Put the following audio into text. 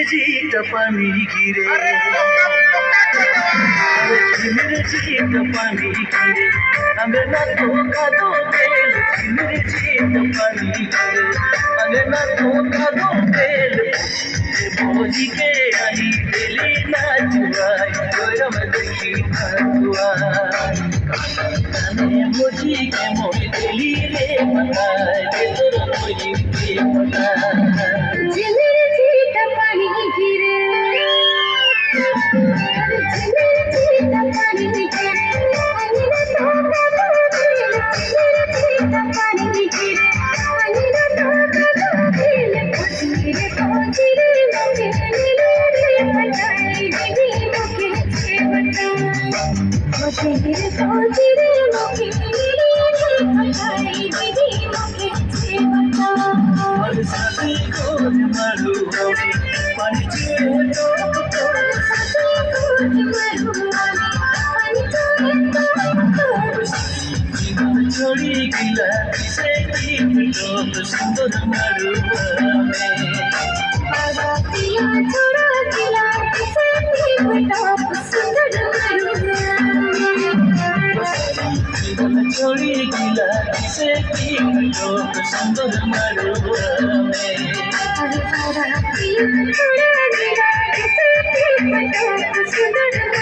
ঝিমির পানি ঘিরে ঝিমির পানি ঘিরে আমি না তো কাদো তেল ঝিমির পানি ঘিরে আমি না তো কাদো তেল भोजी के आई दिली ना जुआई गोरम दिली ना जुआई तने भोजी के मोई दिली रे बताए दे तोर भोजी के बताए झिमिर झीट पानी घिरे झिमिर झीट पानी घिरे अनि न तो कादो तेल झिमिर झीट पानी घिरे अनि न तो कादो तेल भोजी रे छोड़ी गिला से सुंदर पिया छोड़ा गिला से सुंदर छोड़ी गिला से सुंदर पिया छोड़ा गिला से सुंदर